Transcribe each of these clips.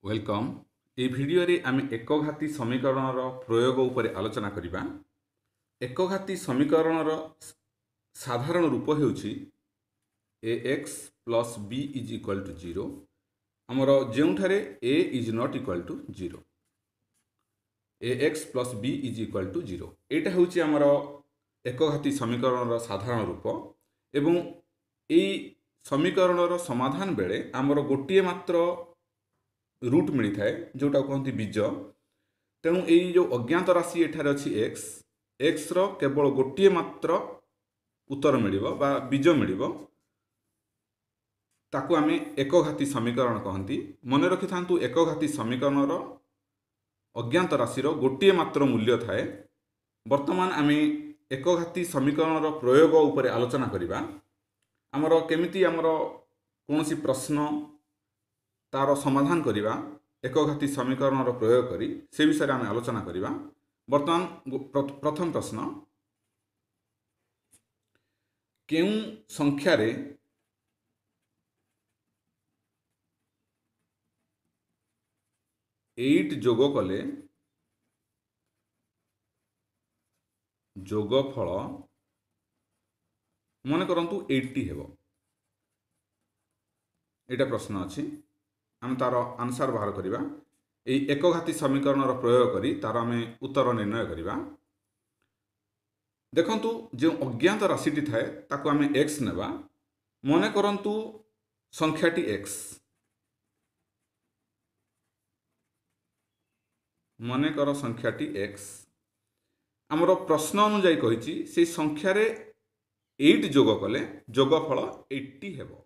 Welcome ए video रे आमे एकघाती समीकरण रो प्रयोग उपरे आलोचना करिबा। एकघाती समीकरण रो साधारण रूप हेउची ax plus b is equal to 0 हमरो जेउठारे a is not equal to 0 ax plus b is equal to 0 एटा हेउची हमरो एकघाती समीकरण रो साधारण रूप एवं ए समीकरण रो समाधान बेले हमरो गोटिए मात्र रूट मिलता है जोटा कहते बीज। तेणु यही जो अज्ञात राशि एठार अच्छी एक्स रो केवल गोटे मात्र उत्तर मिल बीज मिल ताकू आम एकघाती समीकरण कहती। मन रखि था एकघाती समीकरण अज्ञात राशि गोटे मात्र मूल्य थाए। वर्तमान आम एकघाती समीकरण प्रयोग उपरे आलोचना करवा। आमर केमिति आमर कौन सी प्रश्न तार समाधान करवा एकघाती समीकरण प्रयोग करी से विषय आम आलोचना करवा। वर्तमान प्रथम प्रश्न केउ संख्यार 8 जोग कले जोगफल मन करंतु 80 हेबो। एटा प्रश्न अच्छी आम तार आंसर बाहर करवा। यही एकघाती समीकरण प्रयोग करी तार आम उत्तर निर्णय करवा। देखंतु जो अज्ञात राशि थाए ताकू आम एक्स नेबा। मन करंतु संख्याटी एक्स मन कर संख्याटी एक्स आमर प्रश्न अनुजाई कही से संख्यार 8 जोग कले जोगफल 80 हेबो।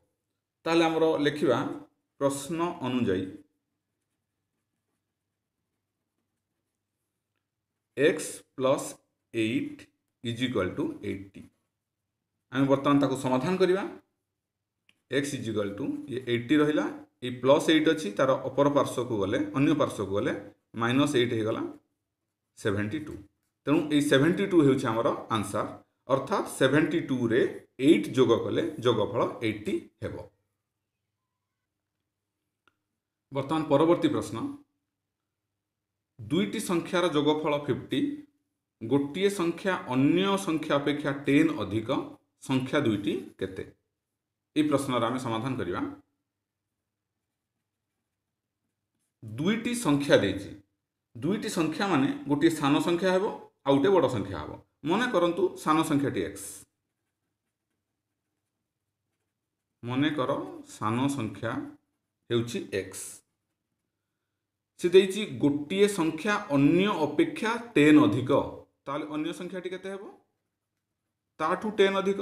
ताहले आमर लिखिबा प्रश्न अनुजाई x plus 8 is equal to 80। आम बर्तमान ताको समाधान करवा। x is equal to ये 80 रहिला ये प्लस 8 अच्छी तार अपर पार्श्व को गले अन्य पार्श्व को गले -8 हो गला 72। तेणु ये 72 होउछि हमर आंसर अर्थात 72 रे 8 जोग कले जोगफल 80 हेबो। वर्तमान परवर्ती प्रश्न दुईटी संख्यार जोगफल 50 गोटे संख्या अन्य संख्या अपेक्षा 10 अधिक संख्या दुईटी केते। ये प्रश्न आम समाधान करवा। दुईटी संख्या देछि दुईटी संख्या माने गोटे सान संख्या हेबो आ गोटे बड़ संख्या हेबो। मन करंतु सान संख्याटी x मन कर सान संख्या हेउछि x से देछि गोटे संख्या अन्य अपेक्षा 10 अधिक ताले अन्य संख्याटी केते हेबो ताठू 10 अधिक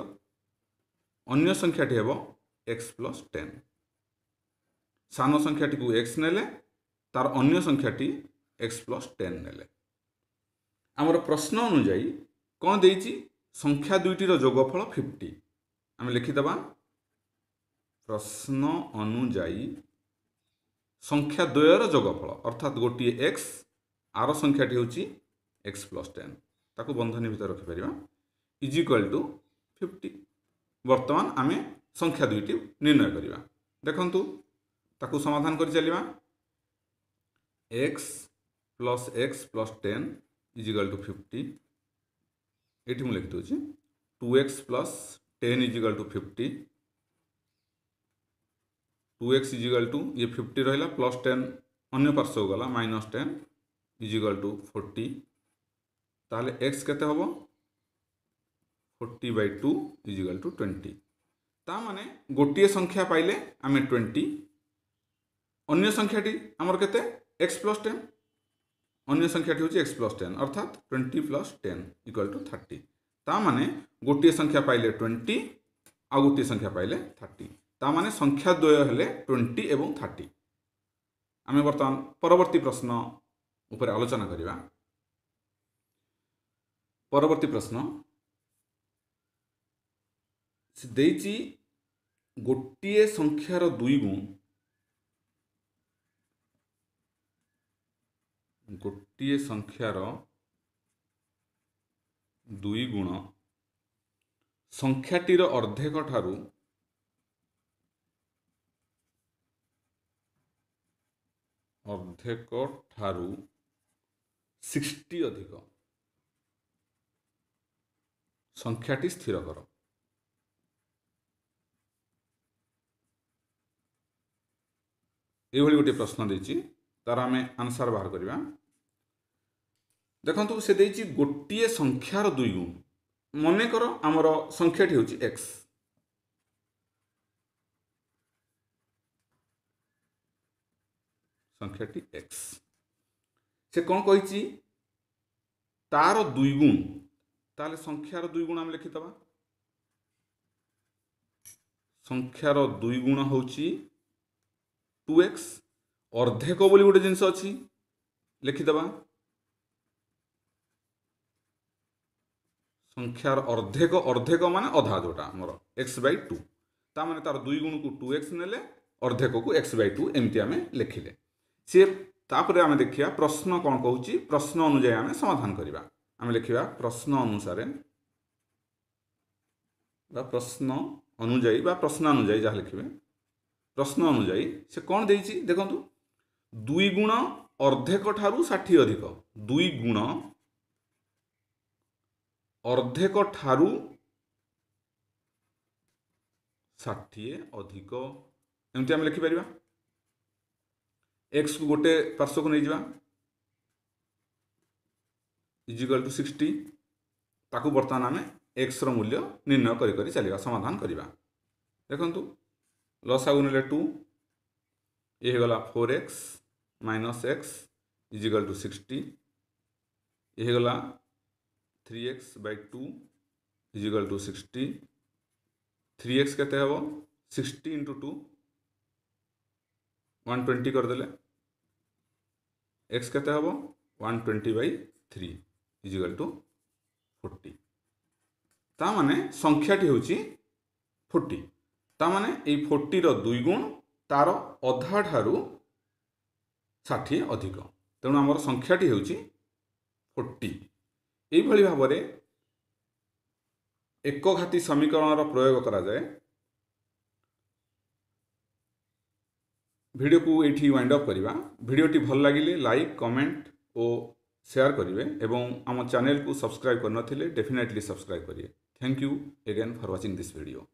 अन्य संख्याटी हेबो x plus 10। सान संख्याटी को x नेले तार अन्य संख्याटी x plus 10 नेले। आमर प्रश्न अनुजाई कौन देछि संख्या दुईटीर जोगफल 50 आम लिखिदबा प्रश्न अनुजाई संख्या द्वयर जोगफल अर्थात गोटे x आर संख्याटी होची x plus 10 ताको बंधनी भितर रखि परिबा इज इक्वल टू 50। वर्तमान आम संख्या दुईटी निर्णय करवा। देखंतु ताको समाधान कर चलिबा x plus 10 is equal to 50। एठी मु लिखि दोछि 2x plus 10 is equal to 50 2x is equal to ये 50 रहिला प्लस 10 अन्य पार्श्व गला -10 इज इक्वल टू 40। ताहले x केते हबो 40/2 इज इक्वल टू 20। ता माने गोटिए संख्या पाइले आमे 20 अन्य संख्याटी हमर केते x plus 10 अन्य संख्याटी होची x plus 10 अर्थात 20 plus 10 इक्वल टू 30। ता माने गोटिए संख्या पाइले 20 आ गोटिए संख्या पाइले 30 ता माने संख्या द्वय हेले 20 एवं 30। आमे वर्तमान परवर्ती प्रश्न ऊपर आलोचना करवा। परवर्ती प्रश्न देछि गोटिए संख्यार 2 गुण गोटिए संख्यार 2 गुण संख्याटीर अर्धेक ठारू अर्धेक ठारू 60 अधिक संख्याटी स्थिर कर। ये गोटे प्रश्न देछि तार आमे आंसर बाहर करबा। देखंतु से देछि गोटिए संख्यार 2 गुण। मने कर आमर संख्याटी होछि x, संख्याटी x से कौन कही तार 2 गुण, ताले संख्यार 2 गुण आम लिखिदबा। संख्यार 2 गुण होछि 2x, अर्धेक बोली गोटे जिनस अछि लिखिदबा। संख्यार अर्धेक, अर्धेक माने अधा जोटा हमर x/2, ता माने तार 2 गुण को 2x नेले, अर्धेक को x/2 एमती आमे लिखिले। से तापरे आमे देखिया प्रश्न कौन कहूची, प्रश्न अनुसार आमे समाधान करिबा। आमे लिखिबा प्रश्न अनुसार बा प्रश्न अनुसार बा प्रश्नानुसार जहाँ लिखिबे प्रश्न अनुसार से कौन देइची देखंतु 2 गुण अर्धेक ठारू 60 अधिक, 2 गुण अर्धेक ठारू 60 अधिक एमती आमे लिखि परिबा। x को गोटे पार्श्व को नहीं जावा इजिकल टू 60, ताकू बर्तमान आमे x रो मूल्य निर्णय करी करी चलिबा, समाधान करिबा। देखंतु लसागु नेले 2, ये गला 4x minus x is equal to 60, ये गला 3x/2 इजिकल टू 60, 3x केते हबो 60 × 2 120 कर देले, x केते हबो 120/3 इजिकल टू 40। ता माने संख्याटी होची 40, ता माने ए 40 रो 2 गुण तार अधा ठारू 60 अधिक, तेणु आमर संख्याटी होची 40। एई भली भाबरे एकघाती समीकरण प्रयोग करा जाए। वीडियो को एठी वाइंड अप करिबा। वीडियोटी भल लागिले लाइक, कमेंट और शेयर करिवे एवं आम चैनल को सब्सक्राइब करनथिले डेफिनेटली सब्सक्राइब करिए। Thank you again for watching this video.